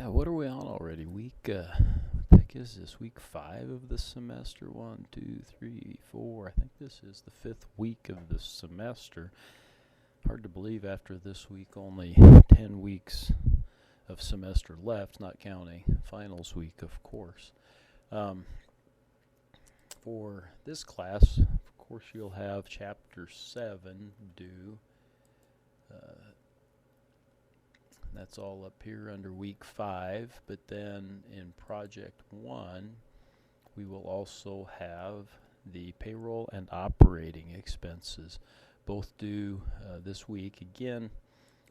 Yeah, what are we on already? What the heck is this? Week 5 of the semester? 1, 2, 3, 4. I think this is the 5th week of the semester. Hard to believe after this week, only 10 weeks of semester left, not counting finals week, of course. For this class, of course, you'll have chapter 7 due. That's all up here under week 5, but then in project 1 we will also have the payroll and operating expenses, both due this week. Again,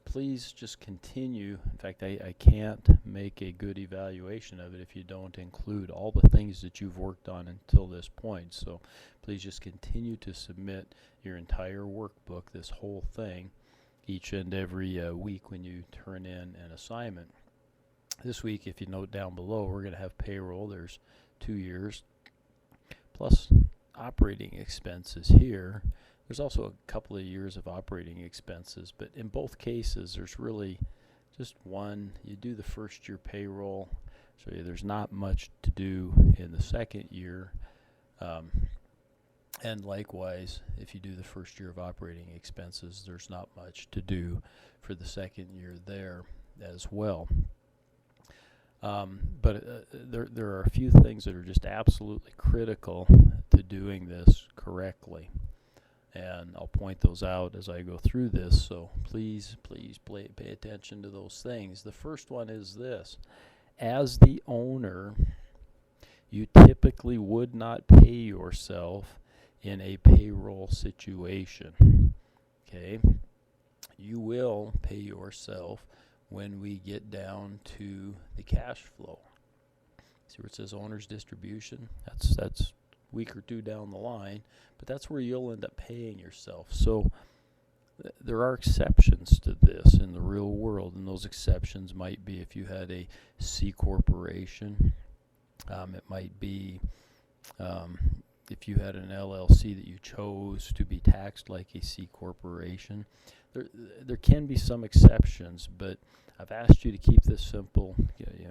please just continue. In fact, I can't make a good evaluation of it if you don't include all the things that you've worked on until this point. So please just continue to submit your entire workbook, this whole thing, each and every week when you turn in an assignment. This week, if you note down below, we're going to have payroll. There's 2 years plus operating expenses here. There's also a couple of years of operating expenses, but in both cases there's really just one. You do the first year payroll, so there's not much to do in the second year. And likewise, if you do the first year of operating expenses, there's not much to do for the second year there as well. But there are a few things that are just absolutely critical to doing this correctly. And I'll point those out as I go through this, so please pay attention to those things. The first one is this. As the owner, you typically would not pay yourself in a payroll situation. Okay? You will pay yourself when we get down to the cash flow. See where it says owner's distribution? That's a week or two down the line, but that's where you'll end up paying yourself. So there are exceptions to this in the real world, and those exceptions might be if you had a C corporation. It might be if you had an LLC that you chose to be taxed like a C corporation. There can be some exceptions, but I've asked you to keep this simple,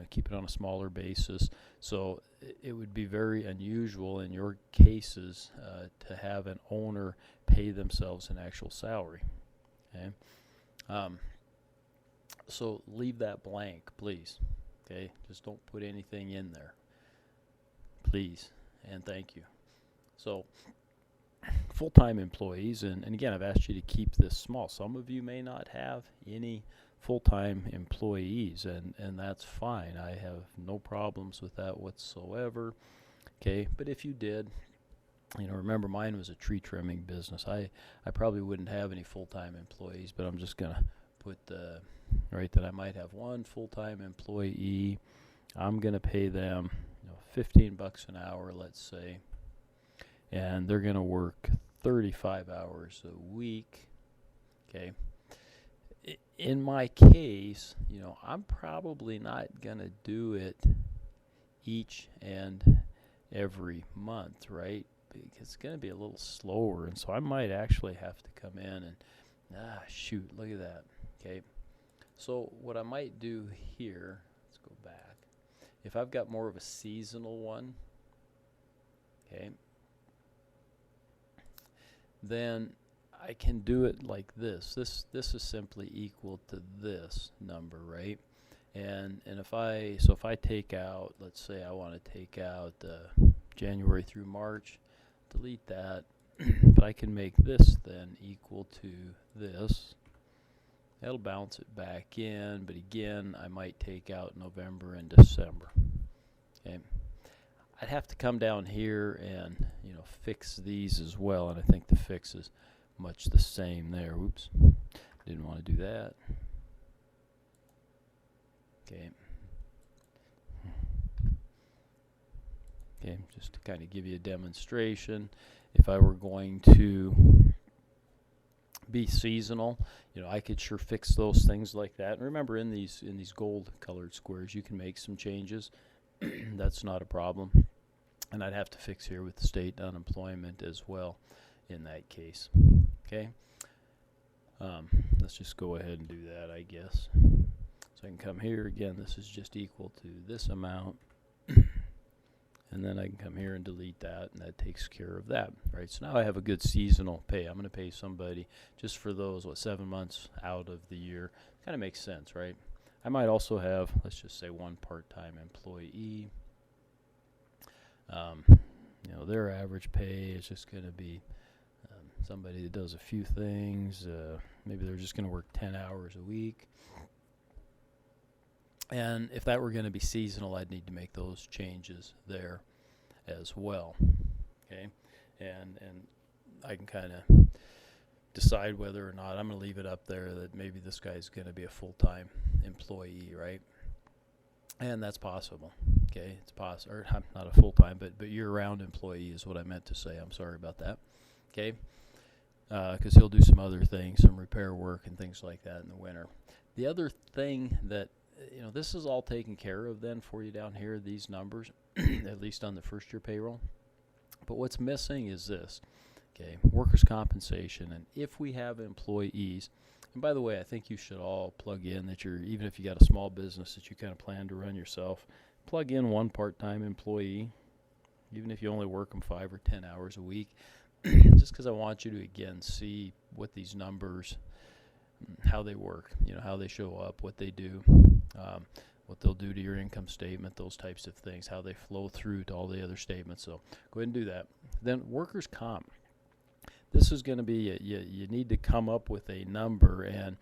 keep it on a smaller basis. So it would be very unusual in your cases to have an owner pay themselves an actual salary. Okay, so leave that blank, please. Okay, just don't put anything in there, please, and thank you. So full-time employees, and again, I've asked you to keep this small. Some of you may not have any full-time employees, and that's fine. I have no problems with that whatsoever. Okay, but if you did, remember mine was a tree trimming business. I probably wouldn't have any full-time employees, but I'm just gonna put right that I might have one full-time employee. I'm gonna pay them $15 an hour, let's say, and they're gonna work 35 hours a week. Okay. In my case, I'm probably not gonna do it each and every month, right? Because it's gonna be a little slower, and so I might actually have to come in and shoot, look at that. Okay, so what I might do here, let's go back. If I've got more of a seasonal one, okay, then I can do it like this. This is simply equal to this number, right? And if I take out, let's say I want to take out January through March, delete that, but I can make this then equal to this. That'll bounce it back in, but again, I might take out November and December. Okay. I'd have to come down here and fix these as well, and I think the fix is much the same there. Oops, didn't want to do that. Okay, just to kind of give you a demonstration, if I were going to be seasonal, I could sure fix those things like that. And remember, in these gold colored squares, you can make some changes. That's not a problem. And I'd have to fix here with the state unemployment as well in that case. Okay, let's just go ahead and do that, I guess. So I can come here again. This is just equal to this amount. And then I can come here and delete that, and that takes care of that, right? So now I have a good seasonal pay. I'm going to pay somebody just for those, 7 months out of the year. Kind of makes sense, right? I might also have, let's just say, one part-time employee. Their average pay is just going to be somebody that does a few things. Maybe they're just going to work 10 hours a week. And if that were going to be seasonal, I'd need to make those changes there as well. Okay, and I can kind of decide whether or not I'm going to leave it up there that maybe this guy's going to be a full-time employee, right? And that's possible. Okay, it's possible, or not a full-time, but year-round employee is what I meant to say. I'm sorry about that. Okay, because he'll do some other things, some repair work and things like that in the winter. The other thing that this is all taken care of then for you down here, these numbers, at least on the first year payroll. But what's missing is this, okay, workers' compensation. And if we have employees, and by the way, I think you should all plug in that even if you got a small business that you kind of plan to run yourself, plug in one part-time employee, even if you only work them 5 or 10 hours a week, just because I want you to, again, see what these numbers, how they work, how they show up, what they do, what they'll do to your income statement, those types of things, how they flow through to all the other statements. So go ahead and do that. Then workers' comp. This is going to be, you need to come up with a number, and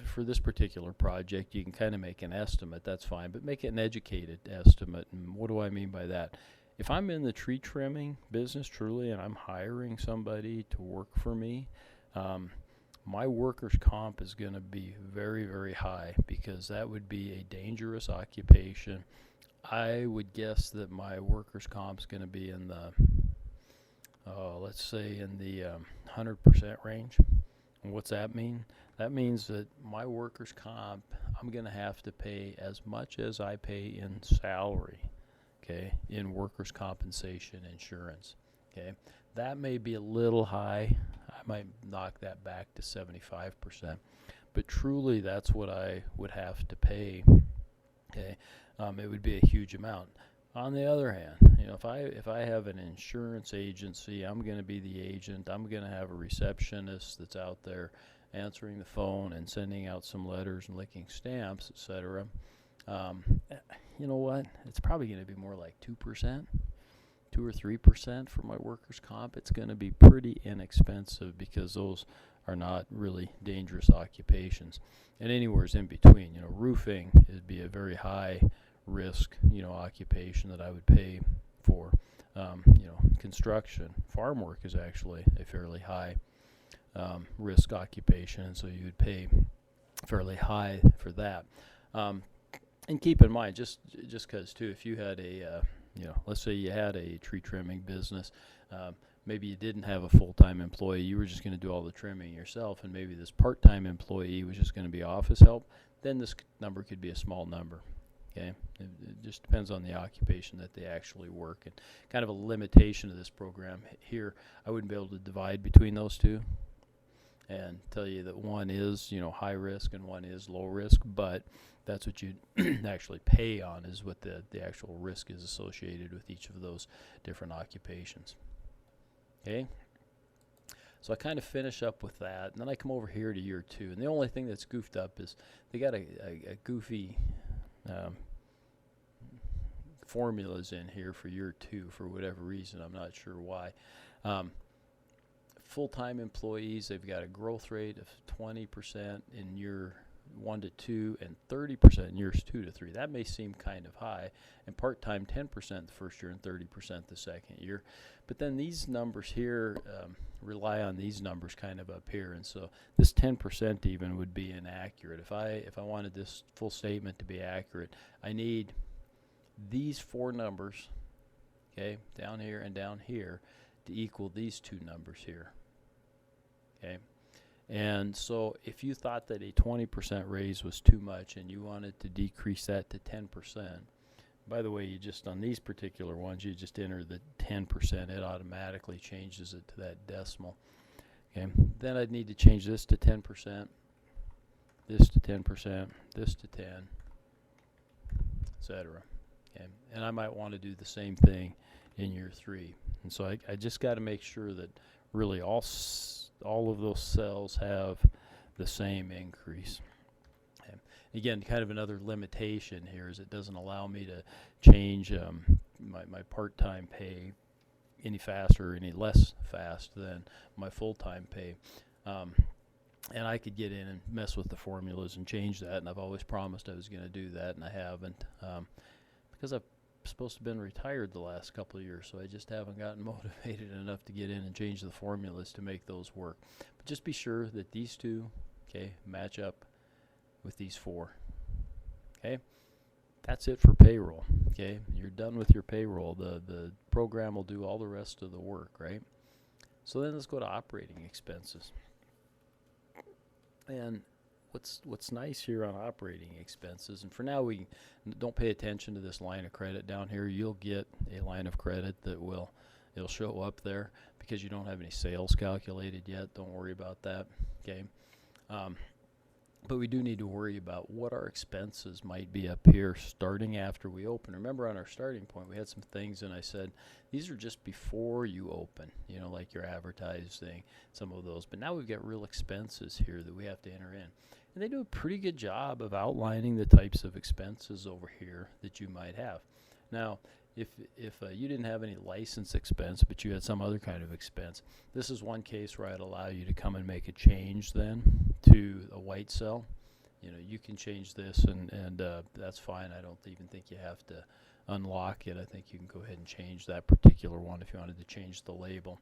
for this particular project, you can kind of make an estimate. That's fine, but make it an educated estimate. And what do I mean by that? If I'm in the tree trimming business truly, and I'm hiring somebody to work for me, my workers' comp is going to be very, very high, because that would be a dangerous occupation. I would guess that my workers' comp is going to be in the, let's say, in the 100% range. And what's that mean? That means that my workers' comp, I'm going to have to pay as much as I pay in salary, okay, in workers' compensation insurance, okay? That may be a little high. I might knock that back to 75%, but truly that's what I would have to pay. Okay, it would be a huge amount. On the other hand, if I have an insurance agency, I'm going to be the agent. I'm going to have a receptionist that's out there answering the phone and sending out some letters and licking stamps, etc. You know what? It's probably going to be more like 2%. 2 or 3% for my workers' comp. It's going to be pretty inexpensive, because those are not really dangerous occupations. And anywhere's in between, roofing would be a very high risk, occupation that I would pay for. Construction, farm work is actually a fairly high risk occupation, and so you would pay fairly high for that. And keep in mind, just because too, if you had a let's say you had a tree trimming business, maybe you didn't have a full-time employee, you were just going to do all the trimming yourself, and maybe this part-time employee was just going to be office help, then this number could be a small number, okay? It just depends on the occupation that they actually work. And kind of a limitation of this program here, I wouldn't be able to divide between those two and tell you that one is, high risk and one is low risk, but that's what you actually pay on, is what the actual risk is associated with each of those different occupations. Okay? So I kind of finish up with that, and then I come over here to year 2. And the only thing that's goofed up is they got a goofy formulas in here for year 2 for whatever reason. I'm not sure why. Full-time employees, they've got a growth rate of 20% in year 1 to 2 and 30% in years 2 to 3. That may seem kind of high. And part-time, 10% the first year and 30% the second year. But then these numbers here rely on these numbers kind of up here, and so this 10% even would be inaccurate. If I wanted this full statement to be accurate, I need these 4 numbers, okay, down here and down here, to equal these 2 numbers here, okay? And so if you thought that a 20% raise was too much and you wanted to decrease that to 10%, by the way, you just, on these particular ones, you just enter the 10%. It automatically changes it to that decimal. Okay. Then I'd need to change this to 10%. this to 10%, this to 10, etc. Okay, and I might want to do the same thing in year 3. And so I just got to make sure that really all of those cells have the same increase. Okay. Again, kind of another limitation here is it doesn't allow me to change my part-time pay any faster or any less fast than my full-time pay. And I could get in and mess with the formulas and change that, and I've always promised I was going to do that, and I haven't, because I've supposed to have been retired the last couple of years, so I just haven't gotten motivated enough to get in and change the formulas to make those work. But just be sure that these two, okay, match up with these 4. Okay, that's it for payroll. Okay, you're done with your payroll. The program will do all the rest of the work, right? So then let's go to operating expenses. And what's nice here on operating expenses, and for now we don't pay attention to this line of credit down here. You'll get a line of credit that it'll show up there because you don't have any sales calculated yet. Don't worry about that. Okay. But we do need to worry about what our expenses might be up here starting after we open. Remember, on our starting point we had some things, and I said these are just before you open, like your advertising, some of those. But now we've got real expenses here that we have to enter in, and they do a pretty good job of outlining the types of expenses over here that you might have. Now, if you didn't have any license expense, but you had some other kind of expense, this is one case where I'd allow you to come and make a change then to a white cell. You can change this, and that's fine. I don't even think you have to unlock it. I think you can go ahead and change that particular one if you wanted to change the label,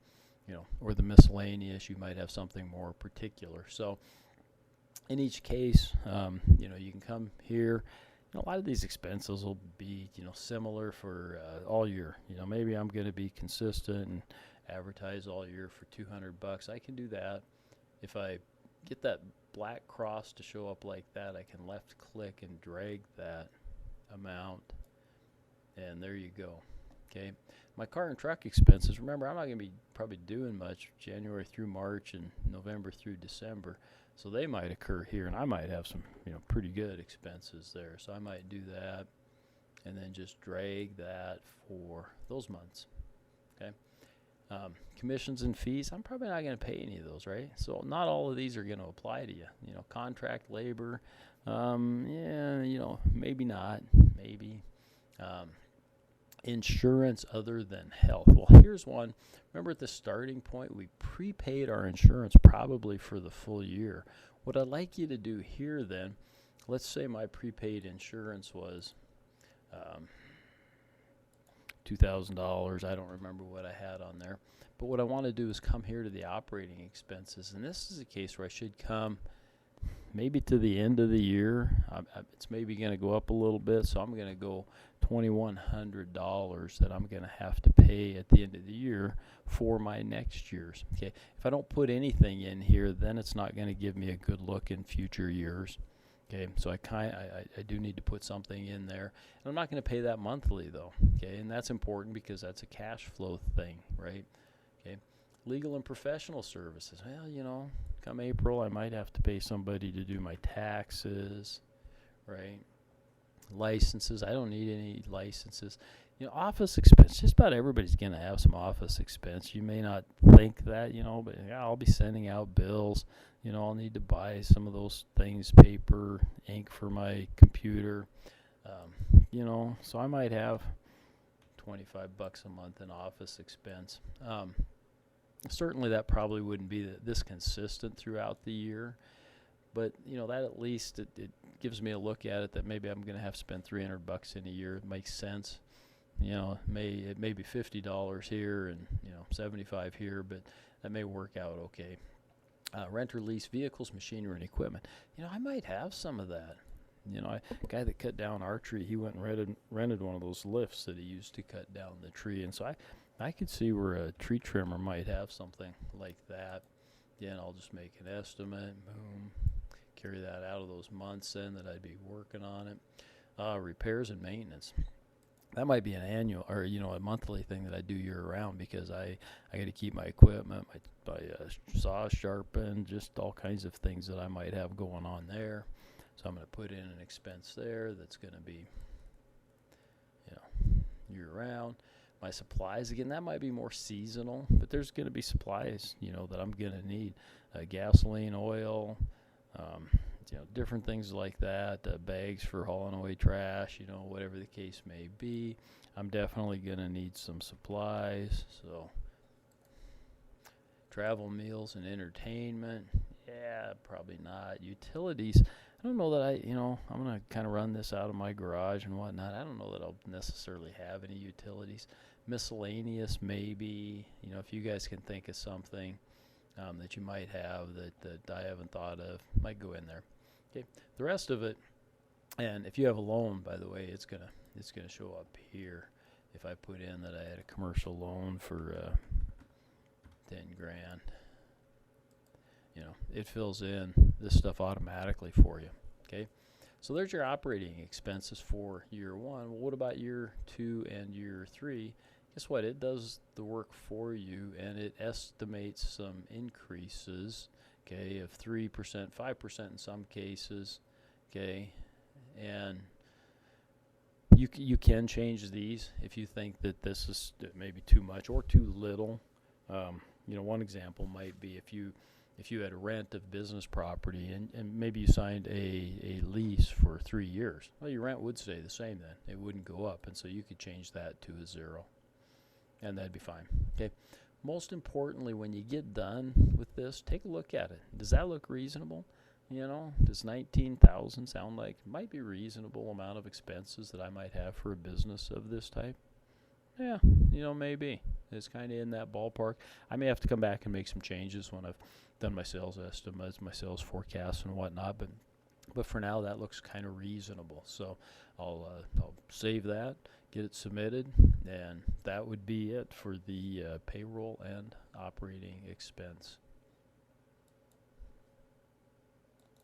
or the miscellaneous. You might have something more particular. So in each case, you can come here. A lot of these expenses will be, similar for all year. Maybe I'm going to be consistent and advertise all year for $200. I can do that. If I get that black cross to show up like that, I can left click and drag that amount, and there you go. Okay. My car and truck expenses, remember, I'm not going to be probably doing much January through March and November through December. So they might occur here, and I might have some, pretty good expenses there. So I might do that and then just drag that for those months. Okay. Commissions and fees, I'm probably not going to pay any of those, right? So not all of these are going to apply to you. Contract labor, maybe not, maybe. Insurance other than health. Well, here's one. Remember, at the starting point, we prepaid our insurance probably for the full year. What I'd like you to do here then, let's say my prepaid insurance was $2,000. I don't remember what I had on there. But what I want to do is come here to the operating expenses. And this is a case where I should come maybe to the end of the year. It's maybe going to go up a little bit, so I'm going to go $2,100 that I'm going to have to pay at the end of the year for my next year's. Okay, if I don't put anything in here, then it's not going to give me a good look in future years. Okay, so I do need to put something in there, and I'm not going to pay that monthly though. Okay, and that's important because that's a cash flow thing, right? Okay, legal and professional services. Well, come April, I might have to pay somebody to do my taxes, right? Licenses, I don't need any licenses. Office expense, just about everybody's going to have some office expense. You may not think that, but I'll be sending out bills. I'll need to buy some of those things, paper, ink for my computer. So I might have $25 a month in office expense. Certainly that probably wouldn't be this consistent throughout the year. But, that at least it gives me a look at it that maybe I'm going to have to spend $300 in a year. It makes sense. It may be $50 here and, $75 here, but that may work out okay. Rent or lease vehicles, machinery, and equipment. I might have some of that. A guy that cut down our tree, he went and rented one of those lifts that he used to cut down the tree. And so I could see where a tree trimmer might have something like that. Then I'll just make an estimate, boom, carry that out of those months then that I'd be working on it. Repairs and maintenance. That might be an annual or a monthly thing that I do year round because I got to keep my equipment, my saw sharpened, just all kinds of things that I might have going on there. So I'm going to put in an expense there that's going to be, you know, year round. My supplies, again, that might be more seasonal, but there's going to be supplies, you know, that I'm going to need. Gasoline, oil, um, you know, different things like that, bags for hauling away trash, you know, whatever the case may be. I'm definitely going to need some supplies. So travel, meals, and entertainment, yeah, probably not. Utilities, I don't know that I'm going to kind of run this out of my garage and whatnot. I don't know that I'll necessarily have any utilities. Miscellaneous, maybe, you know, if you guys can think of something that you might have that I haven't thought of, might go in there. Okay, the rest of it, and if you have a loan, by the way, it's gonna show up here. If I put in that I had a commercial loan for 10 grand, you know, it fills in this stuff automatically for you. Okay, so there's your operating expenses for year one. Well, what about year 2 and year 3? Guess what? It does the work for you, and it estimates some increases, okay, of 3%, 5% in some cases, okay, and you can change these if you think that this is maybe too much or too little. You know, one example might be if you had a rent of business property and maybe you signed a lease for 3 years. Well, your rent would stay the same then. It wouldn't go up, and so you could change that to a 0. And that'd be fine. Okay. Most importantly, when you get done with this, take a look at it. Does that look reasonable? You know, does 19,000 sound like might be reasonable amount of expenses that I might have for a business of this type? Yeah, you know, maybe. It's kind of in that ballpark. I may have to come back and make some changes when I've done my sales estimates, my sales forecasts and whatnot, but for now that looks kind of reasonable. So I'll save that, get it submitted, and that would be it for the payroll and operating expense